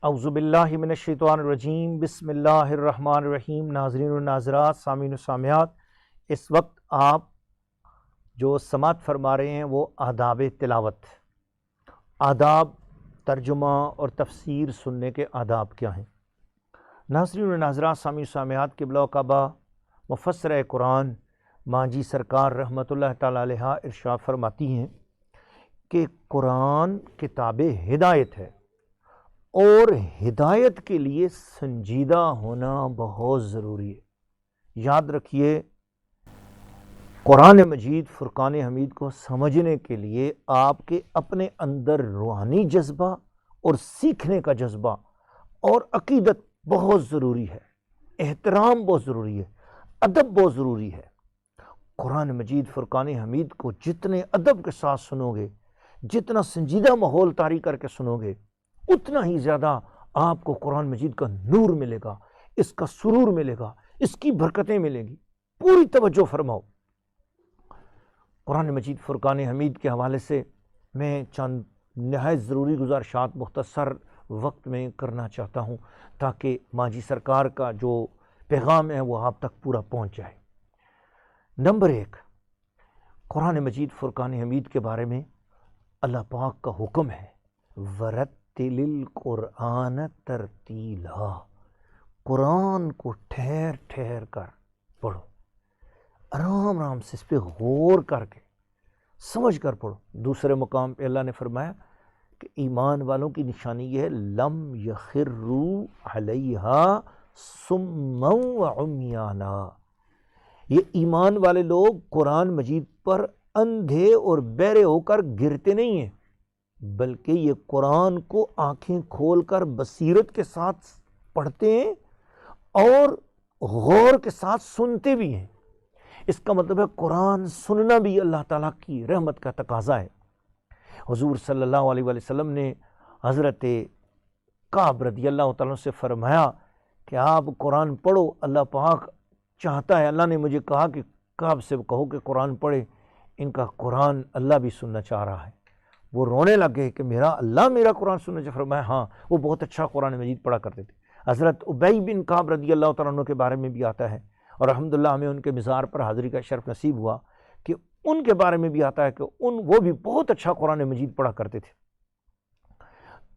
اعوذ باللہ من الشیطان الرجیم، بسم اللہ الرحمن الرحیم۔ ناظرین و ناظرات، سامعین و سامعات، اس وقت آپ جو سماعت فرما رہے ہیں وہ آداب تلاوت، آداب ترجمہ اور تفسیر سننے کے آداب کیا ہیں۔ ناظرین و ناظرات، سامعین و سامعات، قبلہ و کعبہ مفسرہ قرآن ماجی سرکار رحمۃ اللہ تعالی علیہ ارشاد فرماتی ہیں کہ قرآن کتاب ہدایت ہے اور ہدایت کے لیے سنجیدہ ہونا بہت ضروری ہے۔ یاد رکھیے، قرآن مجید فرقان حمید کو سمجھنے کے لیے آپ کے اپنے اندر روحانی جذبہ اور سیکھنے کا جذبہ اور عقیدت بہت ضروری ہے، احترام بہت ضروری ہے، ادب بہت ضروری ہے۔ قرآن مجید فرقان حمید کو جتنے ادب کے ساتھ سنو گے، جتنا سنجیدہ ماحول طاری کر کے سنو گے، اتنا ہی زیادہ آپ کو قرآن مجید کا نور ملے گا، اس کا سرور ملے گا، اس کی برکتیں ملیں گی۔ پوری توجہ فرماؤ۔ قرآن مجید فرقان حمید کے حوالے سے میں چند نہایت ضروری گزارشات مختصر وقت میں کرنا چاہتا ہوں تاکہ ماجی سرکار کا جو پیغام ہے وہ آپ تک پورا پہنچ جائے۔ نمبر 1، قرآن مجید فرقان حمید کے بارے میں اللہ پاک کا حکم ہے، وَرَتِّلِ الْقُرْآنَ تَرْتِیلًا، قرآن کو ٹھہر ٹھہر کر پڑھو، آرام آرام سے اس پہ غور کر کے سمجھ کر پڑھو۔ دوسرے مقام پہ اللہ نے فرمایا کہ ایمان والوں کی نشانی یہ ہے، لَمْ يَخِرُّوا عَلَيْهَا صُمًّا وَعُمْيَانًا، یہ ایمان والے لوگ قرآن مجید پر اندھے اور بہرے ہو کر گرتے نہیں ہیں، بلکہ یہ قرآن کو آنکھیں کھول کر بصیرت کے ساتھ پڑھتے ہیں اور غور کے ساتھ سنتے بھی ہیں۔ اس کا مطلب ہے قرآن سننا بھی اللہ تعالیٰ کی رحمت کا تقاضا ہے۔ حضور صلی اللہ علیہ وسلم نے حضرت کعب رضی اللہ تعالیٰ سے فرمایا کہ آپ قرآن پڑھو، اللہ پاک چاہتا ہے، اللہ نے مجھے کہا کہ کعب سے کہو کہ قرآن پڑھے، ان کا قرآن اللہ بھی سننا چاہ رہا ہے۔ وہ رونے لگے کہ میرا اللہ میرا قرآن سننا چاہ، فرمایا ہاں، وہ بہت اچھا قرآن مجید پڑھا کرتے تھے۔ حضرت ابی بن کعب رضی اللہ تعالیٰ عنہ کے بارے میں بھی آتا ہے، اور الحمدللہ ہمیں ان کے مزار پر حاضری کا شرف نصیب ہوا کہ ان کے بارے میں بھی آتا ہے کہ وہ بھی بہت اچھا قرآن مجید پڑھا کرتے تھے۔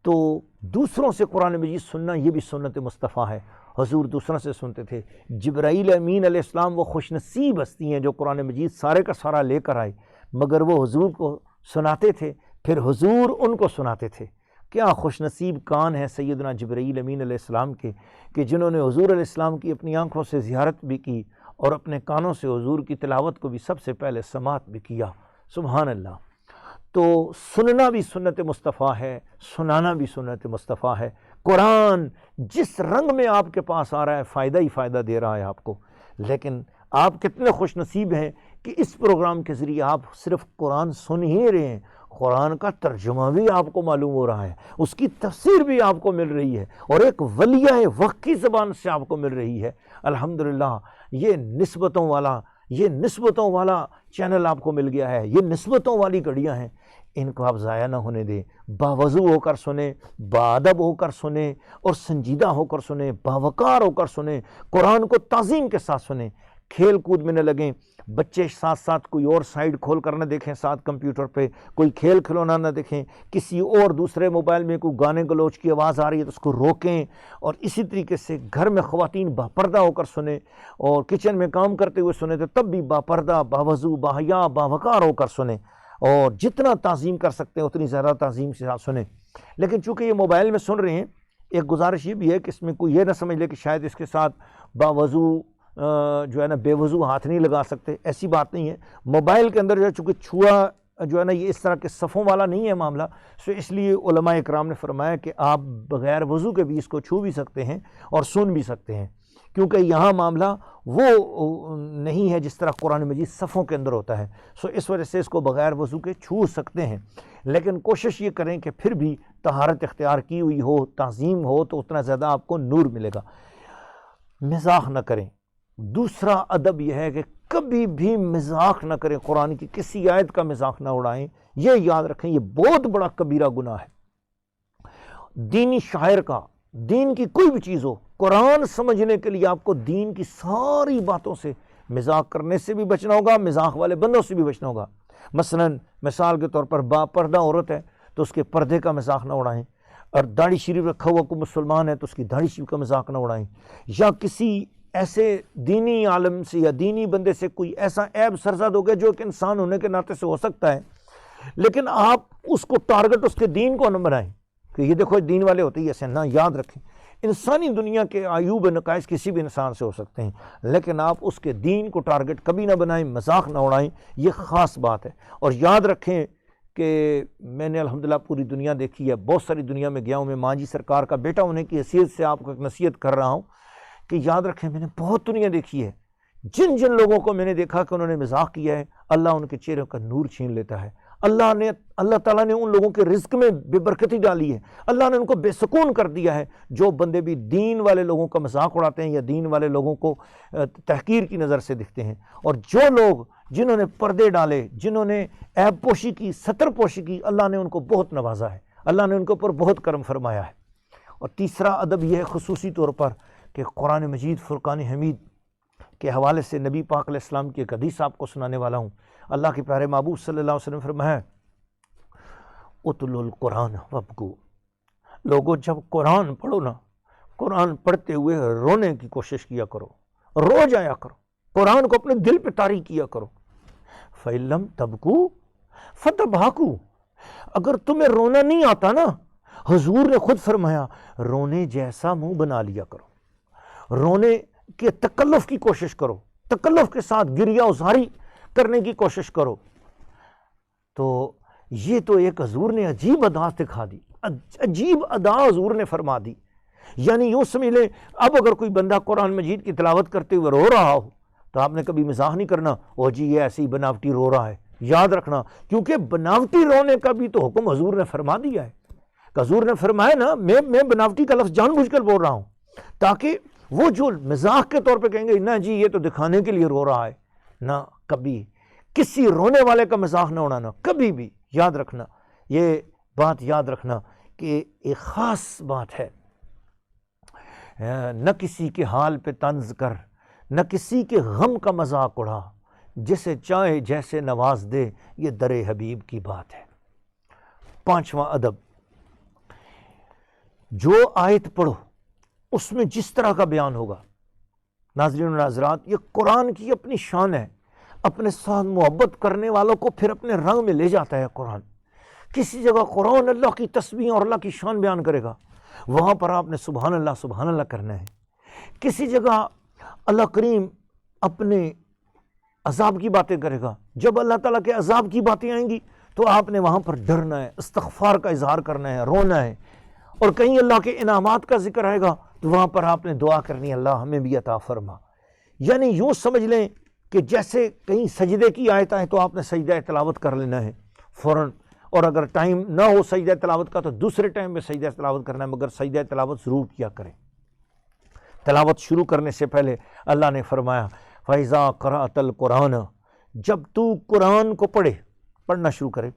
تو دوسروں سے قرآن مجید سننا یہ بھی سنت مصطفیٰ ہے۔ حضور دوسروں سے سنتے تھے۔ جبرائیل امین علیہ السلام وہ خوش نصیب ہستی ہیں جو قرآن مجید سارے کا سارا لے کر آئے، مگر وہ حضور کو سناتے تھے، پھر حضور ان کو سناتے تھے۔ کیا خوش نصیب کان ہے سیدنا جبرائیل امین علیہ السلام کے کہ جنہوں نے حضور علیہ السلام کی اپنی آنکھوں سے زیارت بھی کی اور اپنے کانوں سے حضور کی تلاوت کو بھی سب سے پہلے سماعت بھی کیا۔ سبحان اللہ۔ تو سننا بھی سنت مصطفیٰ ہے، سنانا بھی سنت مصطفیٰ ہے۔ قرآن جس رنگ میں آپ کے پاس آ رہا ہے فائدہ ہی فائدہ دے رہا ہے آپ کو، لیکن آپ کتنے خوش نصیب ہیں کہ اس پروگرام کے ذریعے آپ صرف قرآن سن ہی رہے ہیں، قرآن کا ترجمہ بھی آپ کو معلوم ہو رہا ہے، اس کی تفسیر بھی آپ کو مل رہی ہے، اور ایک ولیہ وقت کی زبان سے آپ کو مل رہی ہے۔ الحمدللہ یہ نسبتوں والا چینل آپ کو مل گیا ہے، یہ نسبتوں والی گھڑیاں ہیں، ان کو آپ ضائع نہ ہونے دیں۔ باوضو ہو کر سنیں، باادب ہو کر سنیں، اور سنجیدہ ہو کر سنیں، باوقار ہو کر سنیں، قرآن کو تعظیم کے ساتھ سنیں۔ کھیل کود میں نہ لگیں، بچے ساتھ ساتھ کوئی اور سائٹ کھول کر نہ دیکھیں، ساتھ کمپیوٹر پہ کوئی کھیل کھلونا نہ دیکھیں، کسی اور دوسرے موبائل میں کوئی گانے گلوچ کی آواز آ رہی ہے تو اس کو روکیں، اور اسی طریقے سے گھر میں خواتین باپردہ ہو کر سنیں، اور کچن میں کام کرتے ہوئے سنیں تو تب بھی باپردہ، باوضو، باحیا، باوقار ہو کر سنیں، اور جتنا تعظیم کر سکتے ہیں اتنی زیادہ تعظیم سے ساتھ سنیں۔ لیکن چونکہ یہ موبائل میں سن رہے ہیں، ایک گزارش یہ بھی ہے کہ اس میں کوئی یہ نہ سمجھ لے کہ شاید اس کے ساتھ باوضو جو ہے نا بے وضو ہاتھ نہیں لگا سکتے، ایسی بات نہیں ہے۔ موبائل کے اندر جو ہے چونکہ چھوا جو ہے نا یہ اس طرح کے صفوں والا نہیں ہے معاملہ، سو اس لیے علماء اکرام نے فرمایا کہ آپ بغیر وضو کے بھی اس کو چھو بھی سکتے ہیں اور سن بھی سکتے ہیں، کیونکہ یہاں معاملہ وہ نہیں ہے جس طرح قرآن مجید صفوں کے اندر ہوتا ہے، سو اس وجہ سے اس کو بغیر وضو کے چھو سکتے ہیں، لیکن کوشش یہ کریں کہ پھر بھی طہارت اختیار کی ہوئی ہو، تعظیم ہو، تو اتنا زیادہ آپ کو نور ملے گا۔ مزاح نہ کریں۔ دوسرا ادب یہ ہے کہ کبھی بھی مذاق نہ کریں، قرآن کی کسی آیت کا مذاق نہ اڑائیں، یہ یاد رکھیں، یہ بہت بڑا کبیرہ گناہ ہے۔ دینی شاعر کا، دین کی کوئی بھی چیز ہو، قرآن سمجھنے کے لیے آپ کو دین کی ساری باتوں سے، مذاق کرنے سے بھی بچنا ہوگا، مذاق والے بندوں سے بھی بچنا ہوگا۔ مثلاً مثال کے طور پر با پردہ عورت ہے تو اس کے پردے کا مذاق نہ اڑائیں، اور داڑھی شریف رکھا ہوا کوئی مسلمان ہے تو اس کی داڑھی شریف کا مذاق نہ اڑائیں، یا کسی ایسے دینی عالم سے یا دینی بندے سے کوئی ایسا عیب سرزد ہو گیا جو ایک انسان ہونے کے ناطے سے ہو سکتا ہے، لیکن آپ اس کو ٹارگٹ اس کے دین کو نہ بنائیں کہ یہ دیکھو دین والے ہوتے ہی ایسے، نہ، یاد رکھیں انسانی دنیا کے عیوب نقائص کسی بھی انسان سے ہو سکتے ہیں، لیکن آپ اس کے دین کو ٹارگٹ کبھی نہ بنائیں، مذاق نہ اڑائیں، یہ خاص بات ہے۔ اور یاد رکھیں کہ میں نے الحمدللہ پوری دنیا دیکھی ہے، بہت ساری دنیا میں گیا ہوں، میں ماجی سرکار کا بیٹا ہونے کی حیثیت سے آپ کو ایک نصیحت کر رہا ہوں کہ یاد رکھیں میں نے بہت دنیا دیکھی ہے، جن جن لوگوں کو میں نے دیکھا کہ انہوں نے مذاق کیا ہے، اللہ ان کے چہروں کا نور چھین لیتا ہے، اللہ تعالیٰ نے ان لوگوں کے رزق میں بے برکتی ڈالی ہے، اللہ نے ان کو بے سکون کر دیا ہے۔ جو بندے بھی دین والے لوگوں کا مذاق اڑاتے ہیں یا دین والے لوگوں کو تحقیر کی نظر سے دیکھتے ہیں، اور جو لوگ جنہوں نے پردے ڈالے، جنہوں نے عیب پوشی کی، ستر پوشی کی، اللہ نے ان کو بہت نوازا ہے، اللہ نے ان کے اوپر بہت کرم فرمایا ہے۔ اور تیسرا ادب یہ ہے خصوصی طور پر کہ قرآن مجید فرقان حمید کے حوالے سے نبی پاک علیہ السلام کی ایک حدیث آپ کو سنانے والا ہوں۔ اللہ کے پیارے محبوب صلی اللہ علیہ وسلم فرمایا اتلوا القرآن وابکوا، لوگوں جب قرآن پڑھو نا، قرآن پڑھتے ہوئے رونے کی کوشش کیا کرو، رو جایا کرو، قرآن کو اپنے دل پہ طاری کیا کرو۔ فَإِن لَمْ تَبْكُوا فَتَبْهَكُوا، اگر تمہیں رونا نہیں آتا نا، حضور نے خود فرمایا رونے جیسا منہ بنا لیا کرو، رونے کے تکلف کی کوشش کرو، تکلف کے ساتھ گریہ ازاری کرنے کی کوشش کرو۔ تو یہ تو ایک حضور نے عجیب ادا دکھا دی، عجیب ادا حضور نے فرما دی، یعنی یوں سمجھ لیں اب اگر کوئی بندہ قرآن مجید کی تلاوت کرتے ہوئے رو رہا ہو تو آپ نے کبھی مزاح نہیں کرنا، او جی یہ ایسی بناوٹی رو رہا ہے، یاد رکھنا، کیونکہ بناوٹی رونے کا بھی تو حکم حضور نے فرما دیا ہے۔ حضور نے فرمایا نا میں بناوٹی کا لفظ جان بوجھ کر بول رہا ہوں تاکہ وہ جو مزاح کے طور پہ کہیں گے نہ جی یہ تو دکھانے کے لیے رو رہا ہے، نہ، کبھی کسی رونے والے کا مزاح نہ اڑانا، کبھی بھی یاد رکھنا، یہ بات یاد رکھنا کہ ایک خاص بات ہے، نہ کسی کے حال پہ طنز کر، نہ کسی کے غم کا مذاق اڑا، جسے چاہے جیسے نواز دے، یہ در حبیب کی بات ہے۔ پانچواں ادب، جو آیت پڑھو اس میں جس طرح کا بیان ہوگا، ناظرین و ناظرات یہ قرآن کی اپنی شان ہے، اپنے ساتھ محبت کرنے والوں کو پھر اپنے رنگ میں لے جاتا ہے قرآن۔ کسی جگہ قرآن اللہ کی تسبیح اور اللہ کی شان بیان کرے گا، وہاں پر آپ نے سبحان اللہ کرنا ہے۔ کسی جگہ اللہ کریم اپنے عذاب کی باتیں کرے گا، جب اللہ تعالیٰ کے عذاب کی باتیں آئیں گی تو آپ نے وہاں پر ڈرنا ہے، استغفار کا اظہار کرنا ہے، رونا ہے۔ اور کہیں اللہ کے انعامات کا ذکر آئے گا تو وہاں پر آپ نے دعا کرنی ہے اللہ ہمیں بھی عطا فرما۔ یعنی یوں سمجھ لیں کہ جیسے کہیں سجدے کی آیت آئے تو آپ نے سجدہ تلاوت کر لینا ہے فوراً، اور اگر ٹائم نہ ہو سجدہ تلاوت کا تو دوسرے ٹائم میں سجدہ تلاوت کرنا ہے، مگر سجدہ تلاوت ضرور کیا کریں۔ تلاوت شروع کرنے سے پہلے اللہ نے فرمایا فَإِذَا قَرَأْتَ الْقُرْآنَ، جب تو قرآن کو پڑھنا شروع کرے،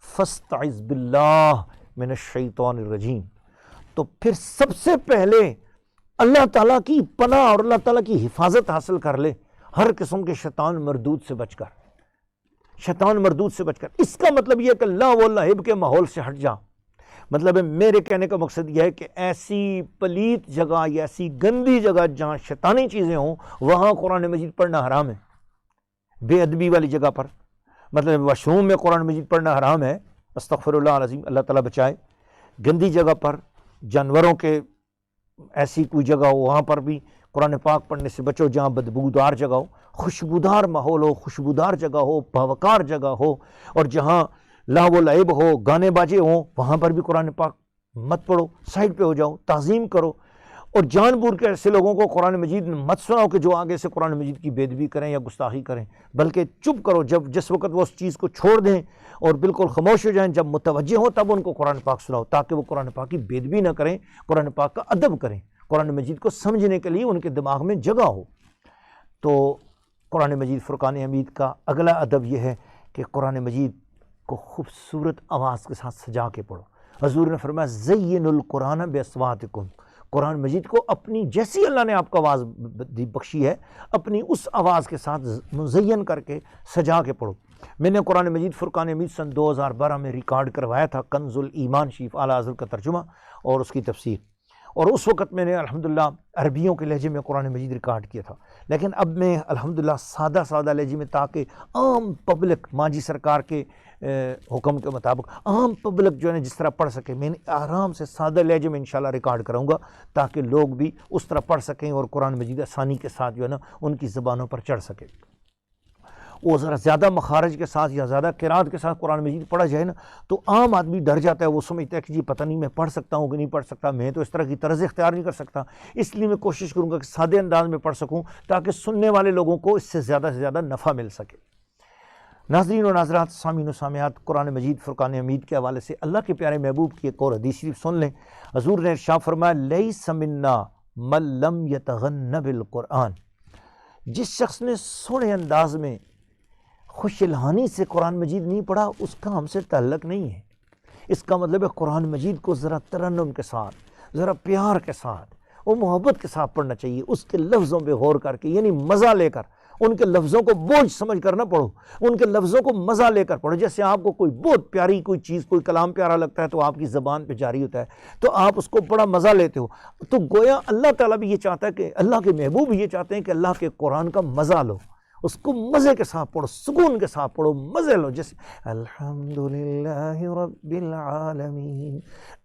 فَاسْتَعِذْ بِاللَّهِ مِنَ الشَّيْطَانِ الرَّجِيمِ، تو پھر سب سے پہلے اللہ تعالیٰ کی پناہ اور اللہ تعالیٰ کی حفاظت حاصل کر لے ہر قسم کے شیطان مردود سے بچ کر۔ اس کا مطلب یہ کہ اللہ و لعب کے ماحول سے ہٹ جا، مطلب ہے میرے کہنے کا مقصد یہ ہے کہ ایسی پلیت جگہ یا ایسی گندی جگہ جہاں شیطانی چیزیں ہوں وہاں قرآن مجید پڑھنا حرام ہے۔ بے ادبی والی جگہ پر، مطلب واش روم میں قرآن مجید پڑھنا حرام ہے، استغفر اللہ العظیم، اللہ تعالیٰ بچائے۔ گندی جگہ پر، جانوروں کے ایسی کوئی جگہ ہو وہاں پر بھی قرآن پاک پڑھنے سے بچو، جہاں بدبودار جگہ ہو، خوشبودار ماحول ہو، خوشبودار جگہ ہو، باوقار جگہ ہو، اور جہاں لہو و لعب ہو، گانے باجے ہوں، وہاں پر بھی قرآن پاک مت پڑھو، سائڈ پہ ہو جاؤ، تعظیم کرو۔ اور جان بوجھ کے ایسے لوگوں کو قرآن مجید مت سناؤ کہ جو آگے سے قرآن مجید کی بے ادبی کریں یا گستاخی کریں، بلکہ چپ کرو، جس وقت وہ اس چیز کو چھوڑ دیں اور بالکل خاموش ہو جائیں، جب متوجہ ہوں تب ان کو قرآن پاک سناؤ تاکہ وہ قرآن پاک کی بے ادبی نہ کریں، قرآن پاک کا ادب کریں، قرآن مجید کو سمجھنے کے لیے ان کے دماغ میں جگہ ہو۔ تو قرآن مجید فرقان حمید کا اگلا ادب یہ ہے کہ قرآن مجید کو خوبصورت آواز کے ساتھ سجا کے پڑھو، حضور نے فرمایا زین القرآن باصواتکم، قرآن مجید کو اپنی جیسی اللہ نے آپ کو آواز بخشی ہے اپنی اس آواز کے ساتھ مزین کر کے سجا کے پڑھو۔ میں نے قرآن مجید فرقان حمید سن 2012 میں ریکارڈ کروایا تھا، کنز الایمان شریف اعلیٰ حضرت کا ترجمہ اور اس کی تفسیر، اور اس وقت میں نے الحمدللہ عربیوں کے لہجے میں قرآن مجید ریکارڈ کیا تھا، لیکن اب میں الحمدللہ سادہ لہجے میں، تاکہ عام پبلک ماجی سرکار کے حکم کے مطابق عام پبلک جو ہے نا جس طرح پڑھ سکے، میں نے آرام سے سادہ لہجے میں انشاءاللہ ریکارڈ کراؤں گا تاکہ لوگ بھی اس طرح پڑھ سکیں اور قرآن مجید آسانی کے ساتھ جو ہے نا ان کی زبانوں پر چڑھ سکے۔ وہ ذرا زیادہ مخارج کے ساتھ یا زیادہ قرات کے ساتھ قرآن مجید پڑھا جائے نا تو عام آدمی ڈر جاتا ہے، وہ سمجھتا ہے کہ جی پتہ نہیں میں پڑھ سکتا ہوں کہ نہیں پڑھ سکتا، میں تو اس طرح کی طرز اختیار نہیں کر سکتا، اس لیے میں کوشش کروں گا کہ سادے انداز میں پڑھ سکوں تاکہ سننے والے لوگوں کو اس سے زیادہ نفع مل سکے۔ ناظرین و ناظرات، سامعین و سامعات، قرآن مجید فرقان حمید کے حوالے سے اللہ کے پیارے محبوب کی ایک اور حدیث شریف سن لیں۔ حضور نے ارشاد فرمایا لیس منا من لم یتغن بالقرآن، جس شخص نے سونے انداز میں خوش الحانی سے قرآن مجید نہیں پڑھا اس کا ہم سے تعلق نہیں ہے۔ اس کا مطلب ہے قرآن مجید کو ذرا ترنم کے ساتھ، ذرا پیار کے ساتھ اور محبت کے ساتھ پڑھنا چاہیے، اس کے لفظوں پہ غور کر کے، یعنی مزہ لے کر، ان کے لفظوں کو بوجھ سمجھ کر نہ پڑھو، ان کے لفظوں کو مزہ لے کر پڑھو۔ جیسے آپ کو کوئی بہت پیاری کوئی چیز، کوئی کلام پیارا لگتا ہے تو آپ کی زبان پہ جاری ہوتا ہے تو آپ اس کو بڑا مزہ لیتے ہو، تو گویا اللہ تعالیٰ بھی یہ چاہتا ہے کہ اللہ کے محبوب بھی یہ چاہتے ہیں کہ اللہ کے قرآن کا مزہ لو، اس کو مزے کے ساتھ پڑھو، سکون کے ساتھ پڑھو، مزے لو، جیسے الحمدللہ رب العالمین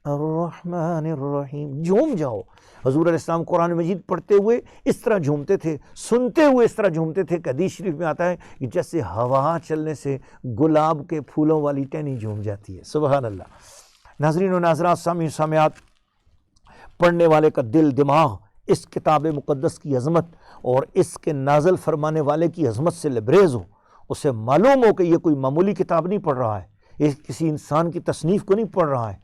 الرحمن الرحیم، جھوم جاؤ۔ حضور علیہ السلام قرآن مجید پڑھتے ہوئے اس طرح جھومتے تھے، سنتے ہوئے اس طرح جھومتے تھے کہ حدیث شریف میں آتا ہے کہ جیسے ہوا چلنے سے گلاب کے پھولوں والی ٹہنی جھوم جاتی ہے۔ سبحان اللہ۔ ناظرین و ناظرات، سامعین و سامعات، پڑھنے والے کا دل دماغ اس کتاب مقدس کی عظمت اور اس کے نازل فرمانے والے کی عظمت سے لبریز ہو، اسے معلوم ہو کہ یہ کوئی معمولی کتاب نہیں پڑھ رہا ہے، یہ کسی انسان کی تصنیف کو نہیں پڑھ رہا ہے،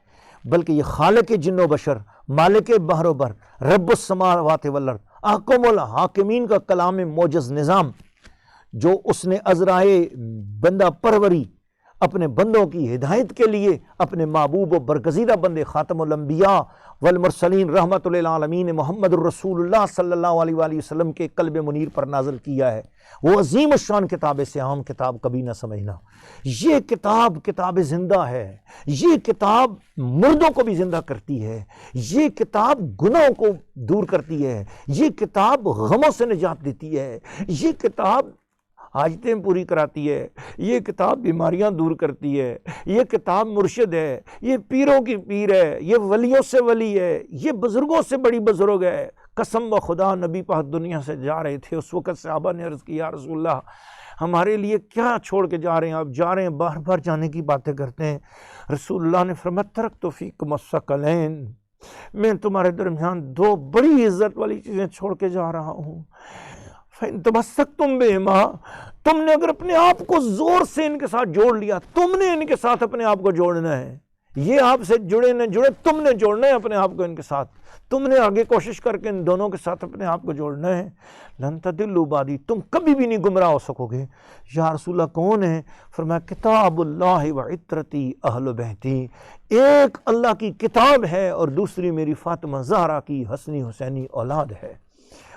بلکہ یہ خالق جن و بشر، مالک بحر و بر، رب السماوات والارض، احکم الحاکمین کا کلام موجز نظام، جو اس نے عذرائے بندہ پروری اپنے بندوں کی ہدایت کے لیے اپنے محبوب و برگزیدہ بندے خاتم الانبیاء والمرسلین رحمت للعالمین محمد الرسول اللہ صلی اللہ علیہ وآلہ وسلم کے قلب منیر پر نازل کیا ہے۔ وہ عظیم الشان کتاب سے عام کتاب کبھی نہ سمجھنا، یہ کتاب زندہ ہے، یہ کتاب مردوں کو بھی زندہ کرتی ہے، یہ کتاب گناہوں کو دور کرتی ہے، یہ کتاب غموں سے نجات دیتی ہے، یہ کتاب حاجتیں پوری کراتی ہے، یہ کتاب بیماریاں دور کرتی ہے، یہ کتاب مرشد ہے، یہ پیروں کی پیر ہے، یہ ولیوں سے ولی ہے، یہ بزرگوں سے بڑی بزرگ ہے۔ قسم بخدا نبی پاک دنیا سے جا رہے تھے، اس وقت صحابہ نے عرض کی یا رسول اللہ ہمارے لیے کیا چھوڑ کے جا رہے ہیں، آپ جا رہے ہیں بار بار جانے کی باتیں کرتے ہیں۔ رسول اللہ نے فرمایا ترکت فیکم الثقلین، میں تمہارے درمیان دو بڑی عزت والی چیزیں چھوڑ کے جا رہا ہوں، تمسکتم بہما، تم نے اگر اپنے آپ کو زور سے ان کے ساتھ جوڑ لیا، تم نے ان کے ساتھ اپنے آپ کو جوڑنا ہے، یہ آپ سے جڑے نہ جڑے، تم نے جوڑنا ہے اپنے آپ کو ان کے ساتھ، تم نے آگے کوشش کر کے ان دونوں کے ساتھ اپنے آپ کو جوڑنا ہے۔ لن تضلوا بعدی، تم کبھی بھی نہیں گمراہ ہو سکو گے۔ یا رسول اللہ کون ہے؟ فرمایا کتاب اللہ و عترتی اہل بیتی، ایک اللہ کی کتاب ہے اور دوسری میری فاطمہ زہرا کی حسنی حسینی اولاد ہے۔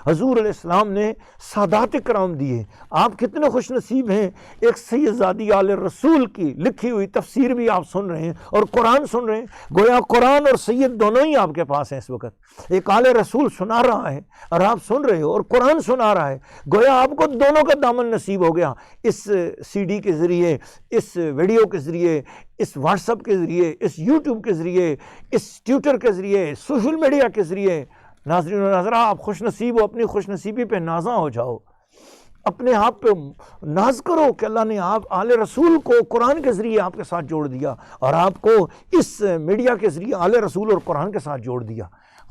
حضور علیہ السلام نے سادات کرام دیے، آپ کتنے خوش نصیب ہیں، ایک سید زادی آل رسول کی لکھی ہوئی تفسیر بھی آپ سن رہے ہیں اور قرآن سن رہے ہیں، گویا قرآن اور سید دونوں ہی آپ کے پاس ہیں اس وقت، ایک آل رسول سنا رہا ہے اور آپ سن رہے ہو اور قرآن سنا رہا ہے، گویا آپ کو دونوں کا دامن نصیب ہو گیا، اس سی ڈی کے ذریعے، اس ویڈیو کے ذریعے، اس واٹس ایپ کے ذریعے، اس یوٹیوب کے ذریعے، اس ٹویٹر کے ذریعے، سوشل میڈیا کے ذریعے۔ ناظرین و ناظرہ، آپ خوش نصیب ہو، اپنی خوش نصیبی پہ نازاں ہو جاؤ، اپنے آپ پہ ناز کرو کہ اللہ نے آپ آل رسول کو قرآن کے ذریعے آپ کے ساتھ جوڑ دیا اور آپ کو اس میڈیا کے ذریعے آل رسول اور قرآن کے ساتھ جوڑ دیا۔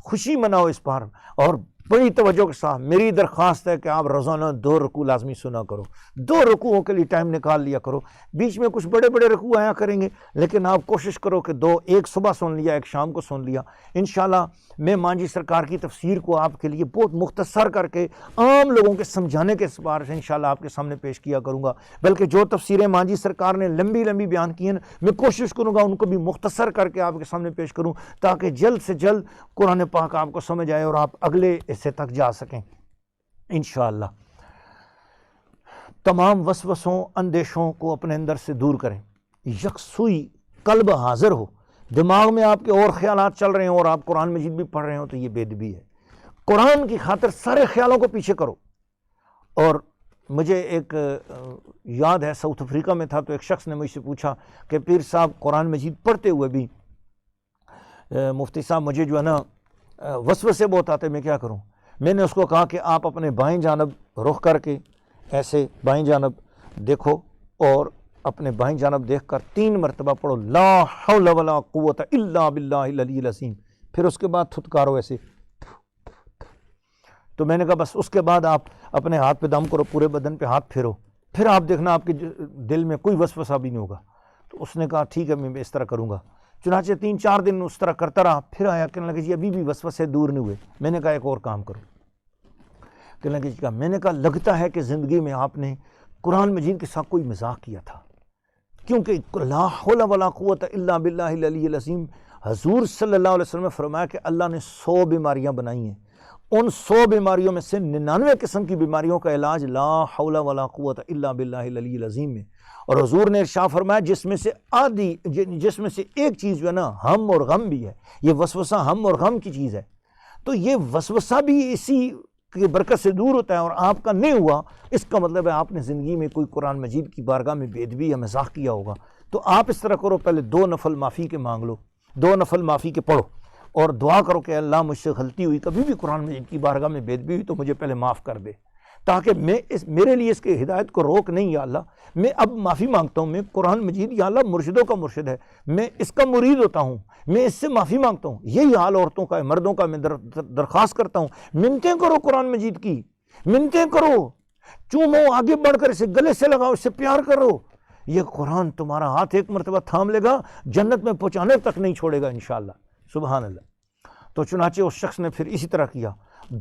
خوشی مناؤ اس پر اور بڑی توجہ کے ساتھ میری درخواست ہے کہ آپ روزانہ 2 رکوع لازمی سنا کرو، 2 رکوعوں کے لیے ٹائم نکال لیا کرو۔ بیچ میں کچھ بڑے بڑے رکوع آیا کریں گے، لیکن آپ کوشش کرو کہ 2، ایک صبح سن لیا، ایک شام کو سن لیا۔ انشاءاللہ میں مانجی سرکار کی تفسیر کو آپ کے لیے بہت مختصر کر کے عام لوگوں کے سمجھانے کے اعتبار سے انشاءاللہ آپ کے سامنے پیش کیا کروں گا، بلکہ جو تفسیریں مانجی سرکار نے لمبی لمبی بیان کی ہیں میں کوشش کروں گا ان کو بھی مختصر کر کے آپ کے سامنے پیش کروں، تاکہ جلد سے جلد قرآن پاک آپ کو سمجھ آئے اور آپ اگلے حصے تک جا سکیں انشاءاللہ۔ تمام وسوسوں اندیشوں کو اپنے اندر سے دور کریں، یکسوئی قلب حاضر ہو، دماغ میں آپ کے اور خیالات چل رہے ہیں اور آپ قرآن مجید بھی پڑھ رہے ہو تو یہ بے ادبی ہے۔ قرآن کی خاطر سارے خیالوں کو پیچھے کرو۔ اور مجھے ایک یاد ہے، ساؤتھ افریقہ میں تھا تو ایک شخص نے مجھ سے پوچھا کہ پیر صاحب قرآن مجید پڑھتے ہوئے بھی مفتی صاحب مجھے جو ہے نا وسوسے بہت آتے، میں کیا کروں؟ میں نے اس کو کہا کہ آپ اپنے بائیں جانب رخ کر کے ایسے بائیں جانب دیکھو اور اپنے بائیں جانب دیکھ کر 3 مرتبہ پڑھو لا حول ولا قوت الا باللہ العلی العظیم، پھر اس کے بعد تھتکارو ایسے۔ تو میں نے کہا بس اس کے بعد آپ اپنے ہاتھ پہ دم کرو، پورے بدن پہ ہاتھ پھیرو، پھر آپ دیکھنا آپ کے دل میں کوئی وسوسہ بھی نہیں ہوگا۔ تو اس نے کہا ٹھیک ہے میں اس طرح کروں گا۔ چنانچہ 3-4 دن اس طرح کرتا رہا، پھر آیا کہنے لگا جی ابھی بھی وسوسے دور نہیں ہوئے۔ میں نے کہا ایک اور کام کرو، کہنے لگا جی میں نے کہا لگتا ہے کہ زندگی میں آپ نے قرآن مجید کے ساتھ کوئی مذاق کیا تھا، کیونکہ لا حول ولا قوت الا باللہ العلی العظیم حضور صلی اللہ علیہ وسلم نے فرمایا کہ اللہ نے 100 بیماریاں بنائی ہیں، ان 100 بیماریوں میں سے 99 قسم کی بیماریوں کا علاج لا حول ولا قوت الا باللہ العلی العظیم میں۔ اور حضور نے ارشاد فرمایا جس میں سے ایک چیز جو ہے نا ہم اور غم بھی ہے، یہ وسوسہ ہم اور غم کی چیز ہے، تو یہ وسوسہ بھی اسی کی برکت سے دور ہوتا ہے اور آپ کا نہیں ہوا، اس کا مطلب ہے آپ نے زندگی میں کوئی قرآن مجید کی بارگاہ میں بے ادبی یا مذاق کیا ہوگا۔ تو آپ اس طرح کرو، پہلے 2 نفل معافی کے مانگ لو، 2 نفل معافی کے پڑھو اور دعا کرو کہ اللہ مجھ سے غلطی ہوئی، کبھی بھی قرآن مجید کی بارگاہ میں بے ادبی ہوئی تو مجھے پہلے معاف کر دے، تاکہ میرے لیے اس کے ہدایت کو روک نہیں یا اللہ، میں اب معافی مانگتا ہوں، میں قرآن مجید یا اللہ مرشدوں کا مرشد ہے، میں اس کا مرید ہوتا ہوں، میں اس سے معافی مانگتا ہوں۔ یہی حال عورتوں کا ہے، مردوں کا، میں درخواست کرتا ہوں منتیں کرو قرآن مجید کی، منتیں کرو، چومو، آگے بڑھ کر اسے گلے سے لگاؤ، اس سے پیار کرو، یہ قرآن تمہارا ہاتھ ایک مرتبہ تھام لے گا، جنت میں پہنچانے تک نہیں چھوڑے گا انشاءاللہ، سبحان اللہ۔ تو چنانچہ اس شخص نے پھر اسی طرح کیا،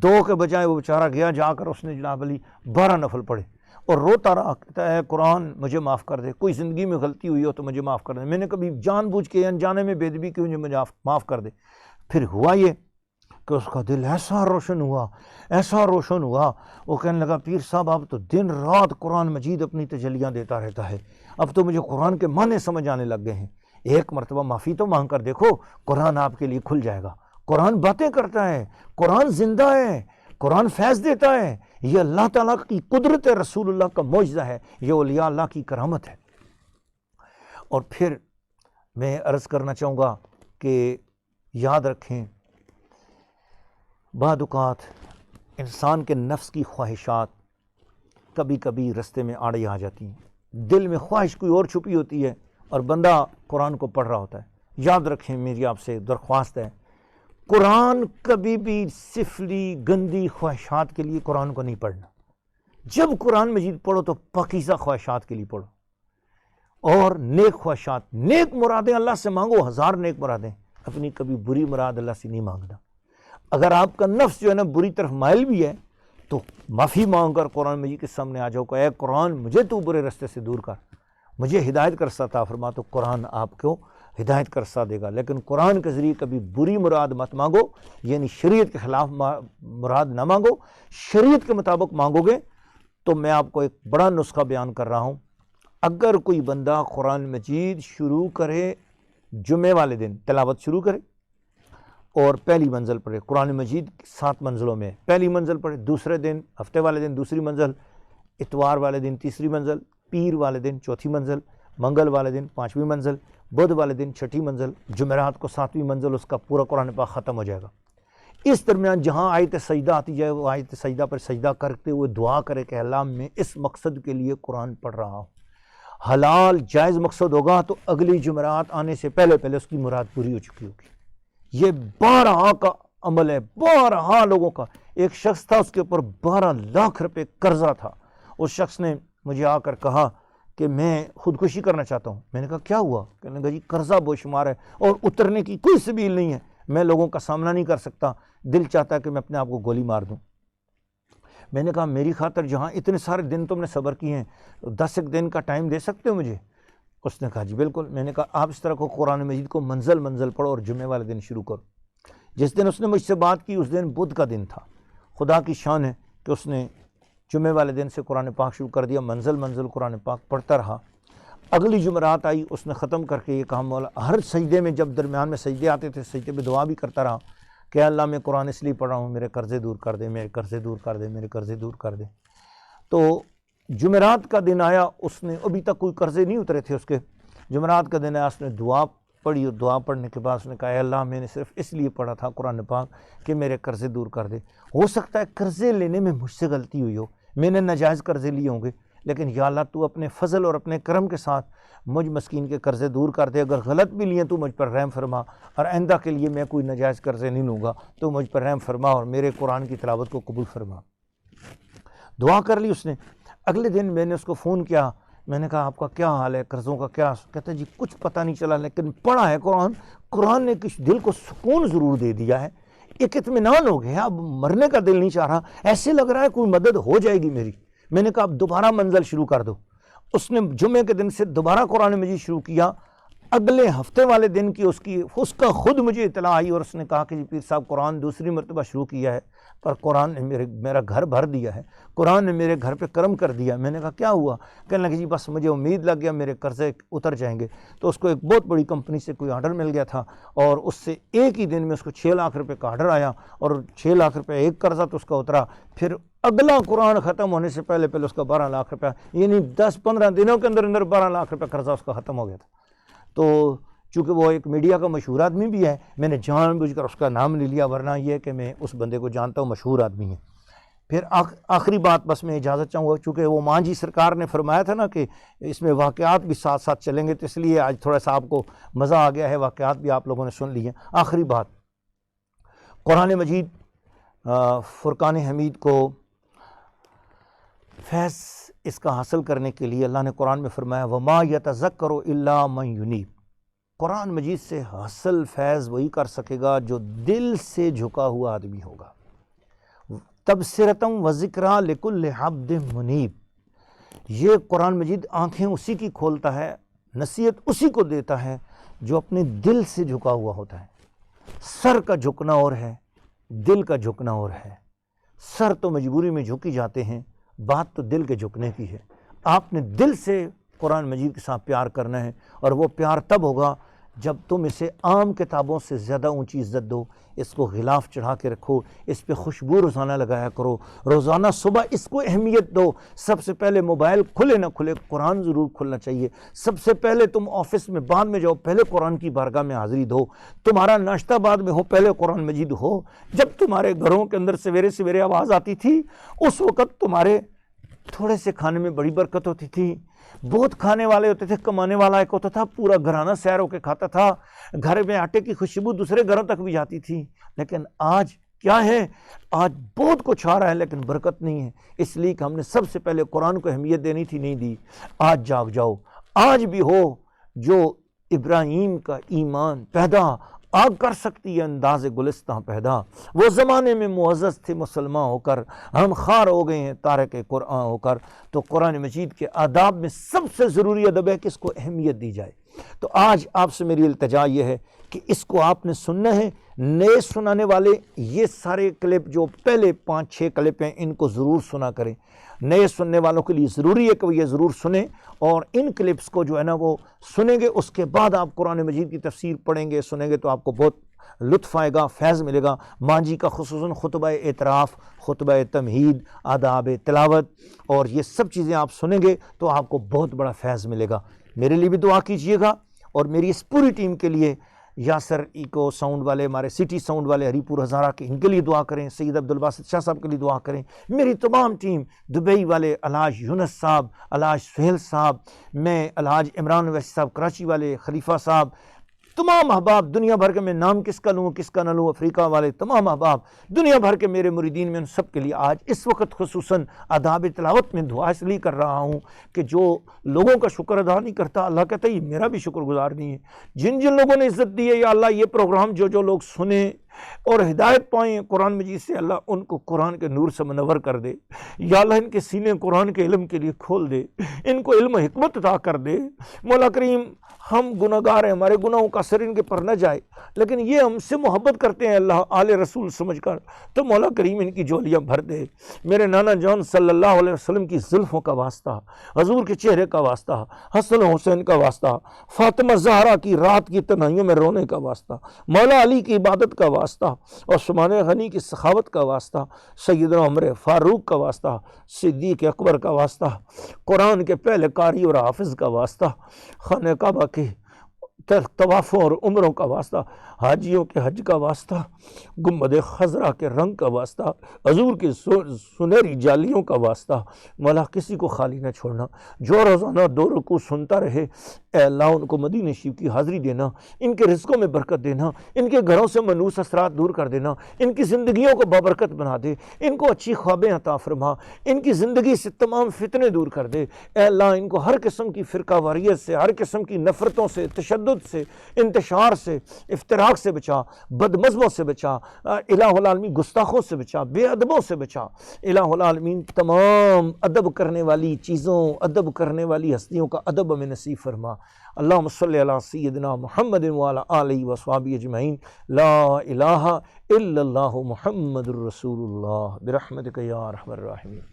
2 کے بجائے وہ بیچارہ گیا، جا کر اس نے جناب علی 12 نفل پڑھے اور روتا رہا، کہتا ہے قرآن مجھے معاف کر دے، کوئی زندگی میں غلطی ہوئی ہو تو مجھے معاف کر دے، میں نے کبھی جان بوجھ کے انجانے میں بے ادبی کی، مجھے معاف کر دے۔ پھر ہوا یہ کہ اس کا دل ایسا روشن ہوا، وہ کہنے لگا پیر صاحب اب تو دن رات قرآن مجید اپنی تجلیاں دیتا رہتا ہے، اب تو مجھے قرآن کے معنی سمجھ آنے لگ گئے ہیں، ایک مرتبہ معافی تو مانگ کر دیکھو، قرآن آپ کے لیے کھل جائے گا۔ قرآن باتیں کرتا ہے، قرآن زندہ ہے، قرآن فیض دیتا ہے، یہ اللہ تعالیٰ کی قدرت ہے، رسول اللہ کا معجزہ ہے، یہ اولیاء اللہ کی کرامت ہے۔ اور پھر میں عرض کرنا چاہوں گا کہ یاد رکھیں بعض اوقات انسان کے نفس کی خواہشات کبھی کبھی رستے میں آڑے آ جاتی ہیں، دل میں خواہش کوئی اور چھپی ہوتی ہے اور بندہ قرآن کو پڑھ رہا ہوتا ہے۔ یاد رکھیں، میری آپ سے درخواست ہے، قرآن کبھی بھی سفلی گندی خواہشات کے لیے قرآن کو نہیں پڑھنا۔ جب قرآن مجید پڑھو تو پاکیزہ خواہشات کے لیے پڑھو اور نیک خواہشات، نیک مرادیں اللہ سے مانگو، 1000 نیک مرادیں، اپنی کبھی بری مراد اللہ سے نہیں مانگنا۔ اگر آپ کا نفس جو ہے نا بری طرف مائل بھی ہے تو معافی مانگ کر قرآن مجید کے سامنے آ جاؤ کہ اے قرآن مجھے تو برے رستے سے دور کر، مجھے ہدایت کا رستہ عطا فرما، تو قرآن آپ کو ہدایت کا رستہ دے گا۔ لیکن قرآن کے ذریعے کبھی بری مراد مت مانگو، یعنی شریعت کے خلاف مراد نہ مانگو، شریعت کے مطابق مانگو گے تو میں آپ کو ایک بڑا نسخہ بیان کر رہا ہوں۔ اگر کوئی بندہ قرآن مجید شروع کرے، جمعے والے دن تلاوت شروع کرے اور پہلی منزل پڑھے، قرآن مجید 7 منزلوں میں پہلی منزل پڑھے، دوسرے دن ہفتے والے دن دوسری منزل، اتوار والے دن تیسری منزل، پیر والے دن چوتھی منزل، منگل والے دن 5ویں منزل، بدھ والے دن 6ٹھی منزل، جمعرات کو 7ویں منزل، اس کا پورا قرآن پاک ختم ہو جائے گا۔ اس درمیان جہاں آیت سجدہ آتی جائے وہ آیت سجدہ پر سجدہ کرتے ہوئے دعا کرے کہ اللہ میں اس مقصد کے لیے قرآن پڑھ رہا ہوں۔ حلال جائز مقصد ہوگا تو اگلی جمعرات آنے سے پہلے اس کی مراد پوری ہو چکی ہوگی۔ یہ 12 کا عمل ہے، 12 لوگوں کا، ایک شخص تھا، اس کے اوپر 12 لاکھ روپے قرضہ تھا. اس شخص نے مجھے آ کر کہا کہ میں خودکشی کرنا چاہتا ہوں. میں نے کہا کیا ہوا؟ کہنے لگا جی قرضہ بے شمار ہے اور اترنے کی کوئی سبیل نہیں ہے، میں لوگوں کا سامنا نہیں کر سکتا، دل چاہتا ہے کہ میں اپنے آپ کو گولی مار دوں. میں نے کہا میری خاطر جہاں اتنے سارے دن تم نے صبر کیے ہیں 10 ایک دن کا ٹائم دے سکتے ہو مجھے؟ اس نے کہا جی بالکل. میں نے کہا آپ اس طرح کو قرآن مجید کو منزل منزل پڑھو اور جمعے والے دن شروع کرو. جس دن اس نے مجھ سے بات کی اس دن بدھ کا دن تھا. خدا کی شان ہے کہ اس نے جمعے والے دن سے قرآن پاک شروع کر دیا، منزل منزل قرآن پاک پڑھتا رہا. اگلی جمعرات آئی، اس نے ختم کر کے یہ کہا مولا، ہر سجدے میں جب درمیان میں سجدے آتے تھے سجدے میں دعا بھی کرتا رہا کہ اللہ میں قرآن اس لیے پڑھ رہا ہوں میرے قرضے دور کر دے، میرے قرضے دور کر دے، میرے قرضے دور کر دے. تو جمعرات کا دن آیا، اس نے ابھی تک کوئی قرضے نہیں اترے تھے اس کے. جمعرات کا دن آیا، اس نے دعا پڑھی اور دعا پڑھنے کے بعد اس نے کہا اے اللہ میں نے صرف اس لیے پڑھا تھا قرآن پاک کہ میرے قرضے دور کر دے. ہو سکتا ہے قرضے لینے میں مجھ سے غلطی ہوئی ہو، میں نے ناجائز قرضے لیے ہوں گے، لیکن یا اللہ تو اپنے فضل اور اپنے کرم کے ساتھ مجھ مسکین کے قرضے دور کر دے. اگر غلط بھی لیے تو مجھ پر رحم فرما، اور آئندہ کے لیے میں کوئی ناجائز قرضے نہیں لوں گا، تو مجھ پر رحم فرما اور میرے قرآن کی تلاوت کو قبول فرما. دعا کر لی اس نے. اگلے دن میں نے اس کو فون کیا، میں نے کہا آپ کا کیا حال ہے، قرضوں کا کیا؟ کہتا ہے جی کچھ پتہ نہیں چلا، لیکن پڑھا ہے قرآن نے کچھ دل کو سکون ضرور دے دیا ہے، ایک اطمینان ہو گیا، اب مرنے کا دل نہیں چاہ رہا، ایسے لگ رہا ہے کوئی مدد ہو جائے گی میری. میں نے کہا اب دوبارہ منزل شروع کر دو. اس نے جمعے کے دن سے دوبارہ قرآن مجید شروع کیا. اگلے ہفتے والے دن کی اس کا خود مجھے اطلاع آئی اور اس نے کہا کہ جی پیر صاحب قرآن دوسری مرتبہ شروع کیا ہے، پر قرآن نے میرا گھر بھر دیا ہے، قرآن نے میرے گھر پہ کرم کر دیا. میں نے کہا کیا ہوا؟ کہنے لگے جی بس مجھے امید لگ گیا میرے قرضے اتر جائیں گے. تو اس کو ایک بہت بڑی کمپنی سے کوئی آرڈر مل گیا تھا اور اس سے ایک ہی دن میں اس کو 6 لاکھ روپے کا آرڈر آیا اور 6 لاکھ روپے ایک قرضہ تو اس کا اترا. پھر اگلا قرآن ختم ہونے سے پہلے اس کا 12 لاکھ روپیہ، یعنی 10-15 دنوں کے اندر 12 لاکھ روپے قرضہ اس کا ختم ہو گیا تھا. تو چونکہ وہ ایک میڈیا کا مشہور آدمی بھی ہے، میں نے جان بوجھ کر اس کا نام نہیں لیا، ورنہ یہ کہ میں اس بندے کو جانتا ہوں، مشہور آدمی ہے. پھر آخری بات بس میں اجازت چاہوں گا، چونکہ وہ مانجھی سرکار نے فرمایا تھا نا کہ اس میں واقعات بھی ساتھ ساتھ چلیں گے، تو اس لیے آج تھوڑا سا آپ کو مزہ آ گیا ہے، واقعات بھی آپ لوگوں نے سن لی ہیں. آخری بات، قرآن مجید فرقان حمید کو فیض اس کا حاصل کرنے کے لیے اللہ نے قرآن میں فرمایا وَمَا يَتَذَكَّرُ إِلَّا مَن يُنِيبُ. قرآن مجید سے حاصل فیض وہی کر سکے گا جو دل سے جھکا ہوا آدمی ہوگا. تبصرۃ وذکریٰ لکل عبد منیب. یہ قرآن مجید آنکھیں اسی کی کھولتا ہے، نصیحت اسی کو دیتا ہے جو اپنے دل سے جھکا ہوا ہوتا ہے. سر کا جھکنا اور ہے، دل کا جھکنا اور ہے. سر تو مجبوری میں جھکی جاتے ہیں، بات تو دل کے جھکنے کی ہے. آپ نے دل سے قرآن مجید کے ساتھ پیار کرنا ہے، اور وہ پیار تب ہوگا جب تم اسے عام کتابوں سے زیادہ اونچی عزت دو، اس کو غلاف چڑھا کے رکھو، اس پہ خوشبو روزانہ لگایا کرو، روزانہ صبح اس کو اہمیت دو. سب سے پہلے موبائل کھلے نہ کھلے قرآن ضرور کھلنا چاہیے. سب سے پہلے تم آفس میں بعد میں جاؤ، پہلے قرآن کی بارگاہ میں حاضری دو. تمہارا ناشتہ بعد میں ہو، پہلے قرآن مجید ہو. جب تمہارے گھروں کے اندر سویرے سویرے آواز آتی تھی، اس وقت تمہارے تھوڑے سے کھانے میں بڑی برکت ہوتی تھی. بہت کھانے والے ہوتے تھے، کمانے والا ایک ہوتا تھا، پورا گھرانہ سیر ہو کے کھاتا تھا. گھر میں آٹے کی خوشبو دوسرے گھروں تک بھی جاتی تھی. لیکن آج کیا ہے؟ آج بہت کچھ آ رہا ہے لیکن برکت نہیں ہے، اس لیے کہ ہم نے سب سے پہلے قرآن کو اہمیت دینی تھی، نہیں دی. آج جاگ جاؤ. آج بھی ہو جو ابراہیم کا ایمان پیدا آگ کر سکتی ہے انداز گلستاں پیدا. وہ زمانے میں معزز تھے مسلمان ہو کر، ہم خار ہو گئے ہیں تارک قرآن ہو کر. تو قرآن مجید کے آداب میں سب سے ضروری ادب ہے کہ اس کو اہمیت دی جائے. تو آج آپ سے میری التجا یہ ہے کہ اس کو آپ نے سننا ہے. نئے سنانے والے یہ سارے کلپ جو پہلے 5-6 کلپ ہیں ان کو ضرور سنا کریں. نئے سننے والوں کے لیے ضروری ہے کہ وہ یہ ضرور سنیں، اور ان کلپس کو جو ہے نا وہ سنیں گے. اس کے بعد آپ قرآن مجید کی تفسیر پڑھیں گے، سنیں گے، تو آپ کو بہت لطف آئے گا، فیض ملے گا. مانجھی کا خصوصاً خطبہ اعتراف، خطبہ تمہید، آداب تلاوت، اور یہ سب چیزیں آپ سنیں گے تو آپ کو بہت بڑا فیض ملے گا. میرے لیے بھی دعا کیجئے گا، اور میری اس پوری ٹیم کے لیے، یاسر ایکو ساؤنڈ والے، ہمارے سٹی ساؤنڈ والے ہری پور ہزارہ کے، ان کے لیے دعا کریں. سید عبدالباسط شاہ صاحب کے لیے دعا کریں. میری تمام ٹیم، دبئی والے الحاج یونس صاحب، الحاج سہیل صاحب، میں الحاج عمران ویسی صاحب کراچی والے، خلیفہ صاحب، تمام احباب دنیا بھر کے، میں نام کس کا لوں کس کا نہ لوں، افریقہ والے تمام احباب دنیا بھر کے میرے مریدین، میں ان سب کے لیے آج اس وقت خصوصاً آداب تلاوت میں دعا اس لیے کر رہا ہوں کہ جو لوگوں کا شکر ادا نہیں کرتا، اللہ کہتا ہے یہ میرا بھی شکر گزار نہیں ہے۔ جن جن لوگوں نے عزت دی ہے یا اللہ یہ پروگرام جو لوگ سنیں اور ہدایت پائیں قرآن مجید سے، اللہ ان کو قرآن کے نور سے منور کر دے، یا اللہ ان کے سینے قرآن کے علم کے لیے کھول دے، ان کو علم و حکمت عطا کر دے۔ مولا کریم ہم گناہ گار ہیں، ہمارے گناہوں کا اثر ان کے پر نہ جائے، لیکن یہ ہم سے محبت کرتے ہیں اللہ آل رسول سمجھ کر، تو مولا کریم ان کی جولیاں بھر دے۔ میرے نانا جان صلی اللہ علیہ وسلم کی زلفوں کا واسطہ، حضور کے چہرے کا واسطہ، حسن و حسین کا واسطہ، فاطمہ زہرا کی رات کی تنہائیوں میں رونے کا واسطہ، مولا علی کی عبادت کا واسطہ، عثمان غنی کی سخاوت کا واسطہ، سیدنا عمر فاروق کا واسطہ، صدیق اکبر کا واسطہ، قرآن کے پہلے قاری اور حافظ کا واسطہ، خانہ کعبہ کے طوافوں اور عمروں کا واسطہ، حاجیوں کے حج کا واسطہ، گنبد خضرا کے رنگ کا واسطہ، حضور کی سنہری جالیوں کا واسطہ، مولا کسی کو خالی نہ چھوڑنا، جو روزانہ 2 رکوع سنتا رہے، اے اللہ ان کو مدینہ شریف کی حاضری دینا، ان کے رزقوں میں برکت دینا، ان کے گھروں سے منحوس اثرات دور کر دینا، ان کی زندگیوں کو بابرکت بنا دے، ان کو اچھی خوابیں عطا فرما، ان کی زندگی سے تمام فتنے دور کر دے، اے اللہ ان کو ہر قسم کی فرقہ واریت سے، ہر قسم کی نفرتوں سے، تشدد سے، انتشار سے، افتراق سے بچا، بد مذہبوں سے بچا، الہ العالمین گستاخوں سے بچا، بے ادبوں سے بچا، الہ العالمین تمام ادب کرنے والی چیزوں، ادب کرنے والی ہستیوں کا ادب ہمیں نصیب فرما۔ اللہم صلی علی سیدنا محمد وعلی آلہ وصحبہ اجمعین، لا الہ الا اللہ محمد الرسول اللہ، برحمتک یا ارحم الراحمین۔